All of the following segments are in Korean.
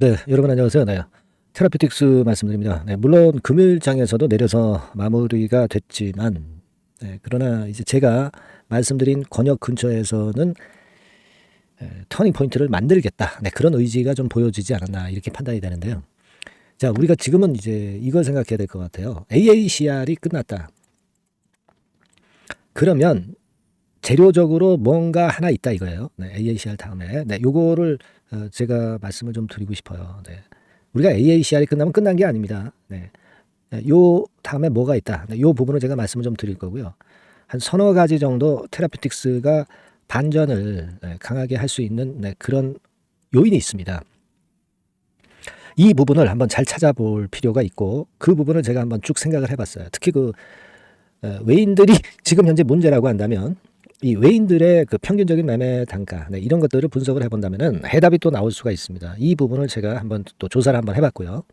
네, 여러분 안녕하세요. 네, 테라피틱스 말씀드립니다. 네, 물론 금요일장에서도 내려서 마무리가 됐지만, 그러나 이제 제가 말씀드린 권역 근처에서는 터닝 포인트를 만들겠다. 네, 그런 의지가 좀 보여지지 않았나 이렇게 판단이 되는데요. 자, 우리가 지금은 이제 이걸 생각해야 될 것 같아요. AACR이 끝났다. 그러면 재료적으로 뭔가 하나 있다 이거예요. 네, AACR 다음에. 네, 요거를 제가 말씀을 좀 드리고 싶어요. 네. 우리가 AACR이 끝나면 끝난 게 아닙니다. 네. 네, 요 다음에 뭐가 있다. 네, 요 부분을 제가 말씀을 좀 드릴 거고요. 한 서너 가지 정도 테라피틱스가 반전을 강하게 할 수 있는 그런 요인이 있습니다. 이 부분을 한번 잘 찾아볼 필요가 있고 그 부분을 제가 한번 쭉 생각을 해봤어요. 특히 그 외인들이 지금 현재 문제라고 한다면 이 외인들의 그 평균적인 매매 단가 이런 것들을 분석을 해본다면은 해답이 또 나올 수가 있습니다. 이 부분을 제가 한번 또 조사를 한번 해봤고요.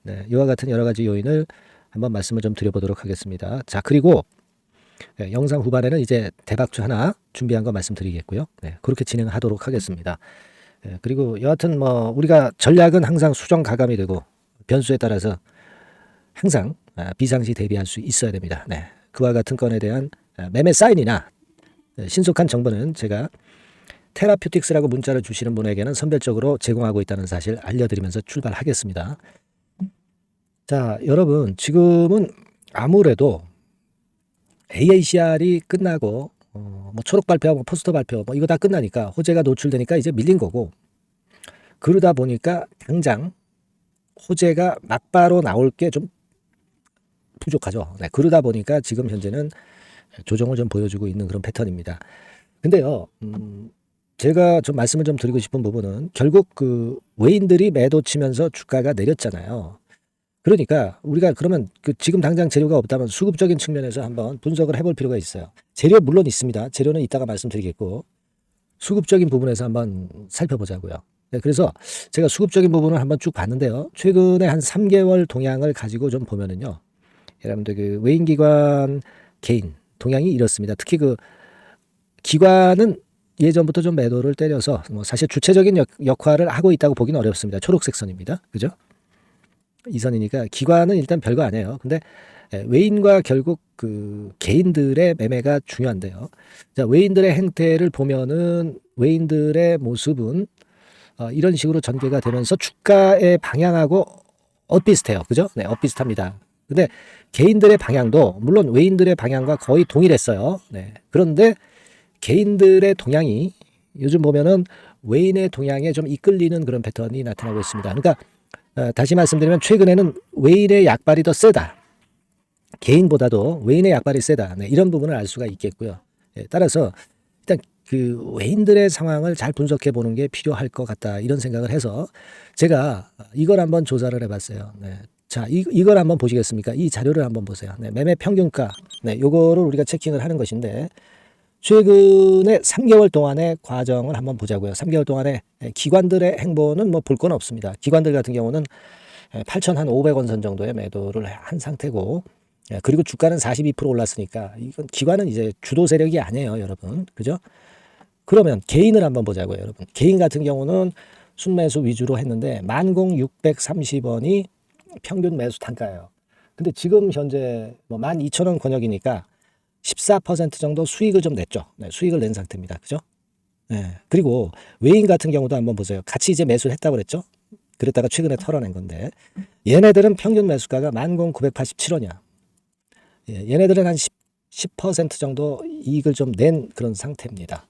네, 이와 같은 여러 가지 요인을 한번 말씀을 좀 드려보도록 하겠습니다. 자, 그리고 영상 후반에는 이제 대박주 하나 준비한 거 말씀드리겠고요. 네, 그렇게 진행하도록 하겠습니다. 그리고 여하튼 뭐 우리가 전략은 항상 수정 가감이 되고 변수에 따라서 항상 비상시 대비할 수 있어야 됩니다. 네, 그와 같은 건에 대한 매매 사인이나 신속한 정보는 제가 테라퓨틱스라고 문자를 주시는 분에게는 선별적으로 제공하고 있다는 사실 알려드리면서 출발하겠습니다. 자, 여러분 지금은 아무래도 AACR이 끝나고 뭐 초록 발표, 포스터 발표 이거 다 끝나니까 호재가 노출되니까 이제 밀린 거고, 그러다 보니까 당장 호재가 막바로 나올 게 좀 부족하죠. 네, 그러다 보니까 지금 현재는 조정을 좀 보여주고 있는 그런 패턴입니다. 근데요, 제가 좀 말씀을 좀 드리고 싶은 부분은 결국 그 외인들이 매도 치면서 주가가 내렸잖아요. 그러니까 우리가 그러면 그 지금 당장 재료가 없다면 수급적인 측면에서 한번 분석을 해볼 필요가 있어요. 재료 물론 있습니다. 재료는 이따가 말씀드리겠고 수급적인 부분에서 한번 살펴보자고요. 네, 그래서 제가 수급적인 부분을 한번 쭉 봤는데요. 최근에 한 3개월 동향을 가지고 좀 보면은요. 여러분들 그 외인기관 개인 동향이 이렇습니다. 특히 그 기관은 예전부터 좀 매도를 때려서 뭐 사실 주체적인 역할을 하고 있다고 보기는 어렵습니다. 초록색 선입니다. 그죠? 이 선이니까 기관은 일단 별거 아니에요. 근데 외인과 결국 그 개인들의 매매가 중요한데요. 자, 외인들의 행태를 보면은 외인들의 모습은 이런 식으로 전개가 되면서 주가의 방향하고 엇비슷해요. 그죠? 네, 엇비슷합니다. 근데 개인들의 방향도 물론 외인들의 방향과 거의 동일했어요. 네. 그런데 개인들의 동향이 요즘 보면은 외인의 동향에 좀 이끌리는 그런 패턴이 나타나고 있습니다. 그러니까 다시 말씀드리면 최근에는 외인의 약발이 더 세다. 개인보다도 외인의 약발이 세다. 네, 이런 부분을 알 수가 있겠고요. 따라서 일단 그 외인들의 상황을 잘 분석해 보는 게 필요할 것 같다. 이런 생각을 해서 제가 이걸 한번 조사를 해봤어요. 네. 자, 이걸 한번 보시겠습니까? 이 자료를 한번 보세요. 네, 매매 평균가. 네, 요거를 우리가 체킹을 하는 것인데 최근에 3개월 동안의 과정을 한번 보자고요. 3개월 동안에 기관들의 행보는 뭐 볼 건 없습니다. 기관들 같은 경우는 8,500원 선 정도의 매도를 한 상태고, 그리고 주가는 42% 올랐으니까 이건 기관은 이제 주도 세력이 아니에요, 여러분. 그죠? 그러면 개인을 한번 보자고요, 여러분. 개인 같은 경우는 순매수 위주로 했는데 10,630원이 평균 매수 단가예요. 근데 지금 현재 뭐 12,000원 권역이니까 14% 정도 수익을 좀 냈죠. 네, 수익을 낸 상태입니다. 그죠? 네. 그리고 외인 같은 경우도 한번 보세요. 같이 이제 매수를 했다고 그랬죠? 그랬다가 최근에 털어낸 건데 얘네들은 평균 매수가가 10,987원이야. 얘네들은 한 10% 정도 이익을 좀 낸 그런 상태입니다.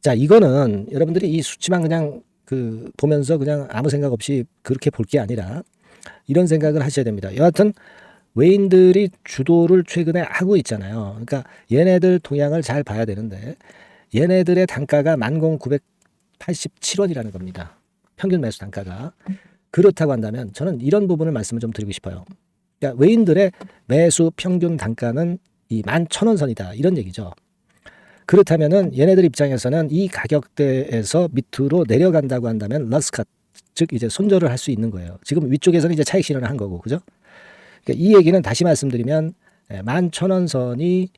자, 이거는 여러분들이 이 수치만 그냥 그 보면서 그냥 아무 생각 없이 그렇게 볼 게 아니라 이런 생각을 하셔야 됩니다. 여하튼 외인들이 주도를 최근에 하고 있잖아요. 그러니까 얘네들 동향을 잘 봐야 되는데 얘네들의 단가가 10,987원이라는 겁니다. 평균 매수 단가가. 그렇다고 한다면 저는 이런 부분을 말씀을 좀 드리고 싶어요. 그러니까 외인들의 매수 평균 단가는 이 11,000원 선이다. 이런 얘기죠. 그렇다면은 얘네들 입장에서는 이 가격대에서 밑으로 내려간다고 한다면 러스컷, 즉 이제 손절을 할 수 있는 거예요. 지금 위쪽에서는 이제 차익 실현을 한 거고, 그죠? 그러니까 이 얘기는 다시 말씀드리면 11,000원 선이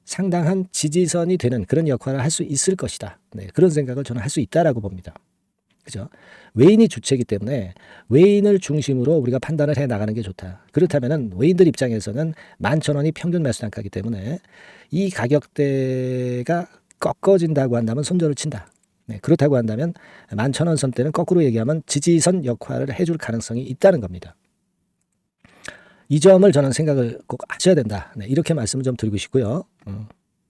상당한 지지선이 되는 그런 역할을 할 수 있을 것이다. 네, 그런 생각을 저는 할 수 있다라고 봅니다. 그죠? 외인이 주체이기 때문에 외인을 중심으로 우리가 판단을 해 나가는 게 좋다. 그렇다면은 외인들 입장에서는 11,000원이 평균 매수 단가이기 때문에 이 가격대가 꺾어진다고 한다면 손절을 친다. 네, 그렇다고 한다면 11,000원 선대는 거꾸로 얘기하면 지지선 역할을 해줄 가능성이 있다는 겁니다. 이 점을 저는 생각을 꼭 하셔야 된다. 네, 이렇게 말씀을 좀 드리고 싶고요.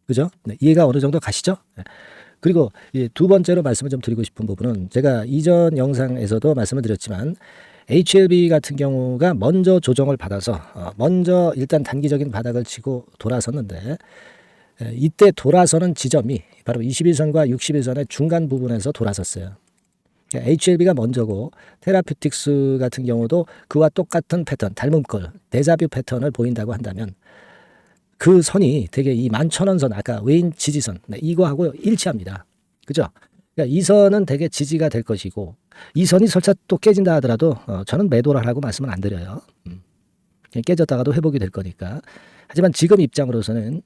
그죠? 네, 이해가 어느 정도 가시죠? 네. 그리고 두 번째로 말씀을 좀 드리고 싶은 부분은 제가 이전 영상에서도 말씀을 드렸지만 HLB 같은 경우가 먼저 조정을 받아서 먼저 일단 단기적인 바닥을 치고 돌아섰는데 이때 돌아서는 지점이 바로 21선과 61선의 중간 부분에서 돌아섰어요. HLB가 먼저고 테라퓨틱스 같은 경우도 그와 똑같은 패턴, 닮은 꼴, 데자뷰 패턴을 보인다고 한다면 그 선이 되게 이 11,000원 선, 아까 외인 지지선, 네, 이거하고 일치합니다. 그죠? 그러니까 이 선은 되게 지지가 될 것이고 이 선이 설사 또 깨진다 하더라도 저는 매도를 하라고 말씀은 안 드려요. 깨졌다가도 회복이 될 거니까. 하지만 지금 입장으로서는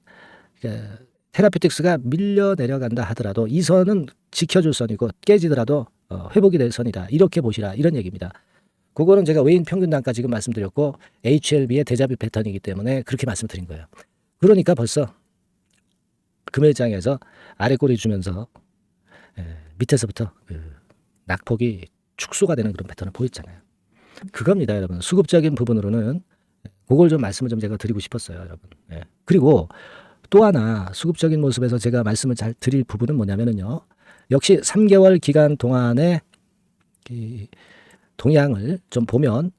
테라퓨틱스가 밀려 내려간다 하더라도 이 선은 지켜줄 선이고 깨지더라도 회복이 될 선이다. 이렇게 보시라 이런 얘기입니다. 그거는 제가 외인 평균 단가 지금 말씀드렸고 HLB의 데자뷰 패턴이기 때문에 그렇게 말씀드린 거예요. 그러니까 벌써 금일장에서 아래 꼬리 주면서 밑에서부터 낙폭이 축소가 되는 그런 패턴을 보였잖아요. 그겁니다, 여러분. 수급적인 부분으로는 그걸 좀 말씀을 좀 제가 드리고 싶었어요, 여러분. 그리고 또 하나 수급적인 모습에서 제가 말씀을 잘 드릴 부분은 뭐냐면은요. 역시 3개월 기간 동안의 동향을 좀 보면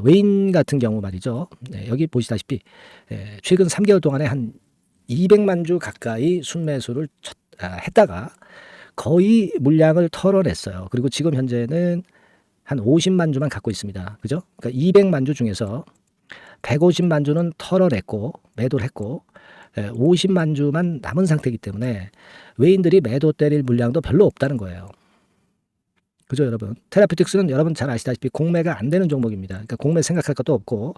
외인 같은 경우 말이죠. 여기 보시다시피 최근 3개월 동안에 한 200만 주 가까이 순매수를 했다가 거의 물량을 털어냈어요. 그리고 지금 현재는 한 50만 주만 갖고 있습니다. 그죠? 그러니까 200만 주 중에서 150만 주는 털어냈고 매도를 했고 50만 주만 남은 상태이기 때문에 외인들이 매도 때릴 물량도 별로 없다는 거예요. 그죠, 여러분? 테라퓨틱스는 여러분 잘 아시다시피 공매가 안 되는 종목입니다. 그러니까 공매 생각할 것도 없고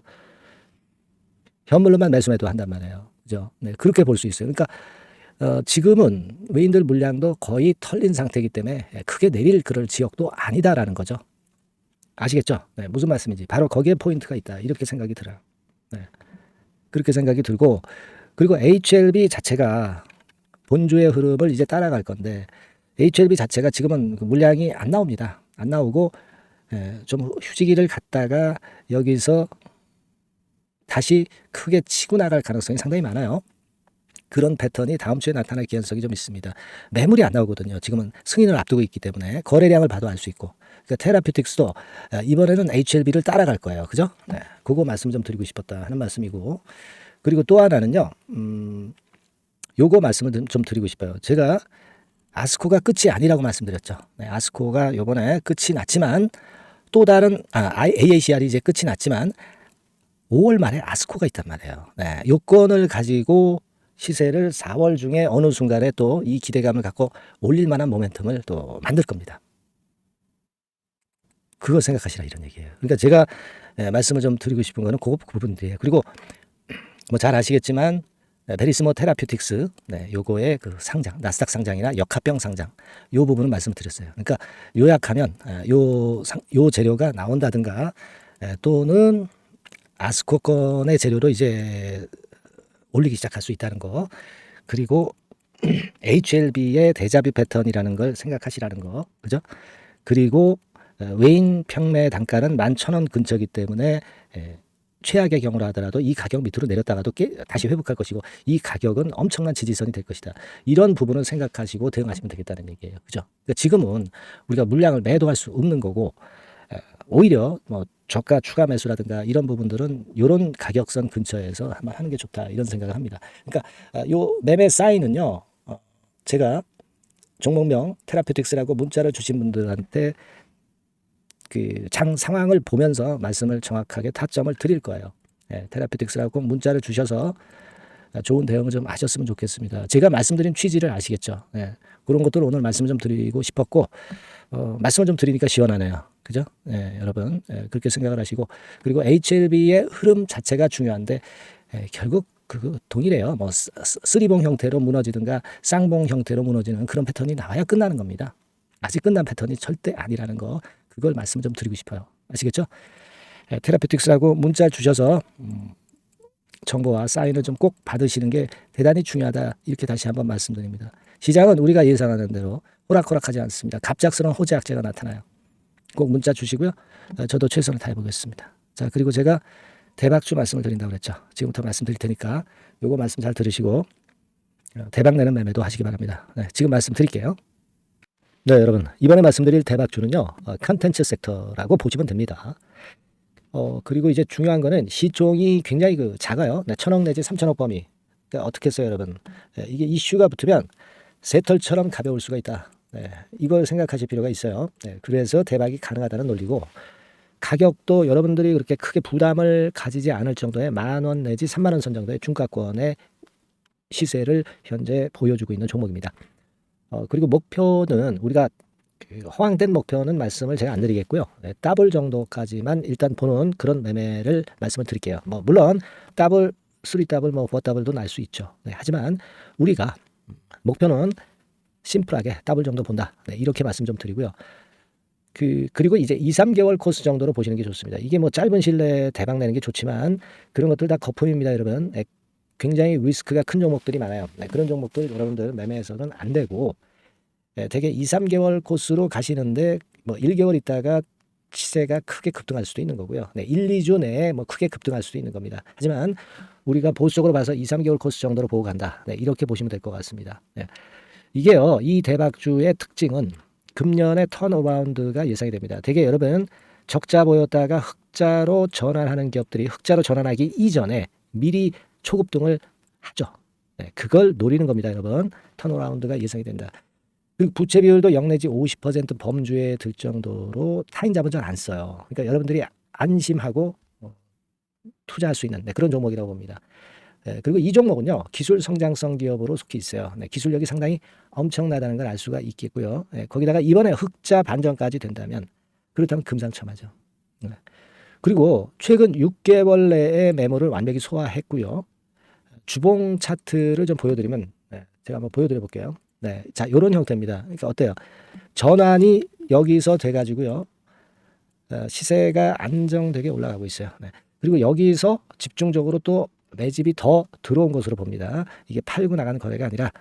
현물로만 매수 한단 말이에요. 그죠? 네, 그렇게 볼 수 있어요. 그러니까 지금은 외인들 물량도 거의 털린 상태이기 때문에 크게 내릴 그럴 지역도 아니다라는 거죠. 아시겠죠? 네, 무슨 말씀인지 바로 거기에 포인트가 있다. 이렇게 생각이 들어요. 네, 그렇게 생각이 들고 그리고 HLB 자체가 본주의 흐름을 이제 따라갈 건데 HLB 자체가 지금은 물량이 안 나옵니다. 안 나오고 좀 휴지기를 갖다가 여기서 다시 크게 치고 나갈 가능성이 상당히 많아요. 그런 패턴이 다음 주에 나타날 가능성이 좀 있습니다. 매물이 안 나오거든요. 지금은 승인을 앞두고 있기 때문에 거래량을 봐도 알 수 있고. 그러니까 테라퓨틱스도 이번에는 HLB를 따라갈 거예요. 그죠? 네, 그거 말씀 좀 드리고 싶었다 하는 말씀이고. 그리고 또 하나는요. 요거 말씀을 좀 드리고 싶어요. 제가 아스코가 끝이 아니라고 말씀드렸죠. 네, 아스코가 요번에 끝이 났지만 또 다른 AACR이 이제 끝이 났지만 5월 말에 아스코가 있단 말이에요. 네, 요건을 가지고 시세를 4월 중에 어느 순간에 또 이 기대감을 갖고 올릴 만한 모멘텀을 또 만들 겁니다. 그거 생각하시라 이런 얘기예요. 그러니까 제가 말씀을 좀 드리고 싶은 거는 그 부분들이에요. 그리고 뭐 잘 아시겠지만 베리스모 테라퓨틱스 요거의 그 상장, 나스닥 상장이나 역합병 상장 요 부분을 말씀드렸어요. 그러니까 요약하면 요 재료가 나온다든가 또는 아스코건의 재료로 이제 올리기 시작할 수 있다는 거. 그리고 HLB의 데자뷰 패턴이라는 걸 생각하시라는 거. 그죠? 그리고 외인 평매 단가는 11,000원 근처이기 때문에 최악의 경우로 하더라도 이 가격 밑으로 내렸다가도 다시 회복할 것이고 이 가격은 엄청난 지지선이 될 것이다. 이런 부분을 생각하시고 대응하시면 되겠다는 얘기예요. 그죠? 그러니까 지금은 우리가 물량을 매도할 수 없는 거고 오히려 뭐 저가 추가 매수라든가 이런 부분들은 이런 가격선 근처에서 한번 하는 게 좋다 이런 생각을 합니다. 그러니까 요 매매 사인은요. 제가 종목명 테라퓨틱스라고 문자를 주신 분들한테 그 장 상황을 보면서 말씀을 정확하게 타점을 드릴 거예요. 테라퓨틱스라고 문자를 주셔서 좋은 대응을 좀 하셨으면 좋겠습니다. 제가 말씀드린 취지를 아시겠죠? 그런 것들을 오늘 말씀을 좀 드리고 싶었고 말씀을 좀 드리니까 시원하네요. 그죠? 여러분 그렇게 생각을 하시고 그리고 HLB의 흐름 자체가 중요한데 결국 그 동일해요. 뭐 쓰리봉 형태로 무너지든가 쌍봉 형태로 무너지는 그런 패턴이 나와야 끝나는 겁니다. 아직 끝난 패턴이 절대 아니라는 거, 그걸 말씀 좀 드리고 싶어요. 아시겠죠? 테라피틱스라고 문자 주셔서 정보와 사인을 좀 꼭 받으시는 게 대단히 중요하다, 이렇게 다시 한번 말씀드립니다. 시장은 우리가 예상하는 대로 호락호락하지 않습니다. 갑작스러운 호재악재가 나타나요. 꼭 문자 주시고요. 저도 최선을 다해보겠습니다. 자, 그리고 제가 대박주 말씀을 드린다고 그랬죠. 지금부터 말씀드릴 테니까 요거 말씀 잘 들으시고 대박 내는 매매도 하시기 바랍니다. 네, 지금 말씀드릴게요. 네, 여러분, 이번에 말씀드릴 대박주는요, 컨텐츠 섹터라고 보시면 됩니다. 그리고 이제 중요한 거는 시총이 굉장히 작아요. 네, 1,000억 내지 3,000억 범위. 그러니까 어떻게 했어요, 여러분? 네, 이게 이슈가 붙으면 새털처럼 가벼울 수가 있다. 네, 이걸 생각하실 필요가 있어요. 네, 그래서 대박이 가능하다는 논리고, 가격도 여러분들이 그렇게 크게 부담을 가지지 않을 정도의 10,000원 내지 30,000원 선 정도의 중가권의 시세를 현재 보여주고 있는 종목입니다. 그리고 목표는 우리가 허황된 목표는 말씀을 제가 안 드리겠고요. 네, 더블 정도까지만 일단 보는 그런 매매를 말씀을 드릴게요. 뭐 물론 더블, 3더블, 뭐 4더블도 날 수 있죠. 네, 하지만 우리가 목표는 심플하게 더블 정도 본다. 네, 이렇게 말씀 좀 드리고요. 그리고 이제 2, 3개월 코스 정도로 보시는 게 좋습니다. 이게 뭐 짧은 시일 내에 대박 내는 게 좋지만 그런 것들 다 거품입니다, 여러분. 네, 굉장히 리스크가 큰 종목들이 많아요. 네, 그런 종목들 여러분들 매매해서는 안 되고, 되게 2, 3개월 코스로 가시는데 뭐 1개월 있다가 시세가 크게 급등할 수도 있는 거고요. 네, 1, 2주 내에 뭐 크게 급등할 수도 있는 겁니다. 하지만 우리가 보수적으로 봐서 2, 3개월 코스 정도로 보고 간다. 네, 이렇게 보시면 될 것 같습니다. 네. 이게요, 이 대박주의 특징은 금년에 턴어라운드가 예상이 됩니다. 되게 여러분, 적자 보였다가 흑자로 전환하는 기업들이 흑자로 전환하기 이전에 미리 초급등을 하죠. 네, 그걸 노리는 겁니다, 여러분. 턴어라운드가 예상이 된다. 그리고 부채 비율도 0 내지 50% 범주에 들 정도로 타인 자본 잘 안 써요. 그러니까 여러분들이 안심하고 투자할 수 있는 그런 종목이라고 봅니다. 그리고 이 종목은요, 기술 성장성 기업으로 속해 있어요. 네, 기술력이 상당히 엄청나다는 걸 알 수가 있겠고요. 거기다가 이번에 흑자 반전까지 된다면, 그렇다면 금상첨화죠. 네. 그리고 최근 6개월 내에 매물을 완벽히 소화했고요. 주봉 차트를 좀 보여드리면, 제가 한번 보여드려 볼게요. 네, 자, 이런 형태입니다. 그러니까 어때요? 전환이 여기서 돼가지고요, 시세가 안정되게 올라가고 있어요. 네. 그리고 여기서 집중적으로 또 매집이 더 들어온 것으로 봅니다. 이게 팔고 나가는 거래가 아니라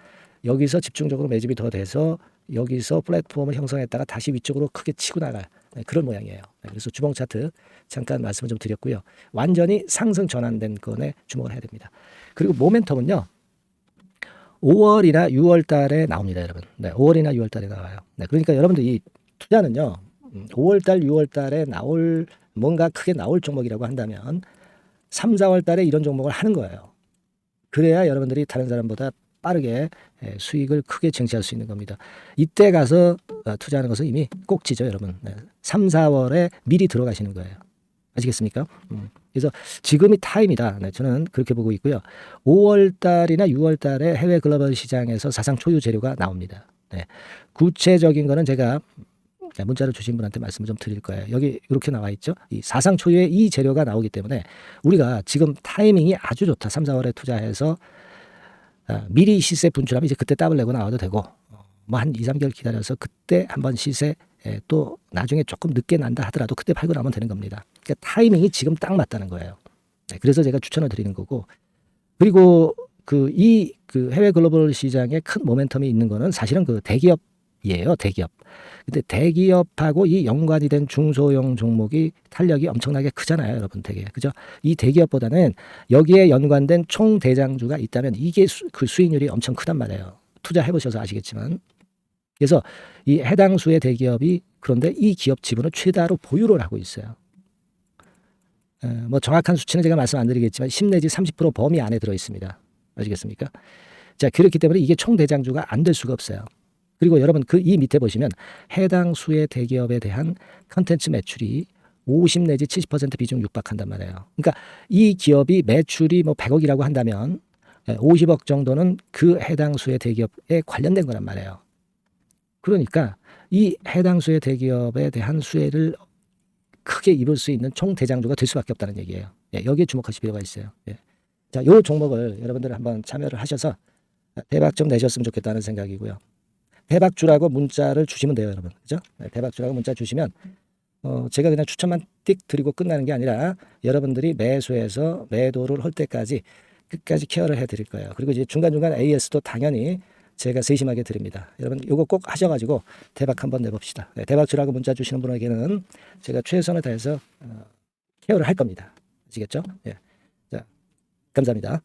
여기서 집중적으로 매집이 더 돼서 여기서 플랫폼을 형성했다가 다시 위쪽으로 크게 치고 나갈 그런 모양이에요. 그래서 주봉 차트 잠깐 말씀을 좀 드렸고요. 완전히 상승 전환된 건에 주목을 해야 됩니다. 그리고 모멘텀은요, 5월이나 6월 달에 나옵니다, 여러분. 네, 5월이나 6월 달에 나와요. 네, 그러니까 여러분들 이 투자는요, 5월 달, 6월 달에 뭔가 크게 나올 종목이라고 한다면 3, 4월 달에 이런 종목을 하는 거예요. 그래야 여러분들이 다른 사람보다 빠르게 수익을 크게 쟁취할 수 있는 겁니다. 이때 가서 투자하는 것은 이미 꼭지죠, 여러분. 3, 4월에 미리 들어가시는 거예요. 아시겠습니까? 그래서 지금이 타임이다. 네, 저는 그렇게 보고 있고요. 5월 달이나 6월 달에 해외 글로벌 시장에서 사상 초유 재료가 나옵니다. 네, 구체적인 거는 제가 문자를 주신 분한테 말씀을 좀 드릴 거예요. 여기 이렇게 나와 있죠. 이 사상 초유의 이 재료가 나오기 때문에 우리가 지금 타이밍이 아주 좋다. 3, 4월에 투자해서 미리 시세 분출하면 이제 그때 더블 내고 나와도 되고, 뭐 한 2, 3개월 기다려서 그때 한번 시세 또 나중에 조금 늦게 난다 하더라도 그때 팔고 나면 되는 겁니다. 그러니까 타이밍이 지금 딱 맞다는 거예요. 네, 그래서 제가 추천을 드리는 거고, 그리고 그 해외 글로벌 시장에 큰 모멘텀이 있는 거는 사실은 그 대기업이에요. 대기업. 근데 대기업하고 이 연관이 된 중소형 종목이 탄력이 엄청나게 크잖아요, 여러분. 되게 그죠? 이 대기업보다는 여기에 연관된 총 대장주가 있다면 이게 그 수익률이 엄청 크단 말이에요. 투자해 보셔서 아시겠지만. 그래서 이 해당 수의 대기업이 그런데 이 기업 지분을 최다로 보유를 하고 있어요. 뭐 정확한 수치는 제가 말씀 안 드리겠지만 10 내지 30% 범위 안에 들어 있습니다. 아시겠습니까? 자, 그렇기 때문에 이게 총 대장주가 안 될 수가 없어요. 그리고 여러분 이 밑에 보시면 해당 수의 대기업에 대한 컨텐츠 매출이 50 내지 70% 비중 육박한단 말이에요. 그러니까 이 기업이 매출이 뭐 100억이라고 한다면 50억 정도는 그 해당 수의 대기업에 관련된 거란 말이에요. 그러니까 이 해당 수의 대기업에 대한 수혜를 크게 입을 수 있는 총 대장주가 될 수밖에 없다는 얘기예요. 여기에 주목하실 필요가 있어요. 자, 요 종목을 여러분들 한번 참여를 하셔서 대박 좀 내셨으면 좋겠다는 생각이고요. 대박주라고 문자를 주시면 돼요, 여러분. 그죠? 네, 대박주라고 문자 주시면 제가 그냥 추천만 띡 드리고 끝나는 게 아니라 여러분들이 매수해서 매도를 할 때까지 끝까지 케어를 해 드릴 거예요. 그리고 이제 중간중간 AS도 당연히 제가 세심하게 드립니다. 여러분 이거 꼭 하셔가지고 대박 한번 내봅시다. 네, 대박주라고 문자 주시는 분에게는 제가 최선을 다해서 케어를 할 겁니다. 아시겠죠? 예. 자, 감사합니다.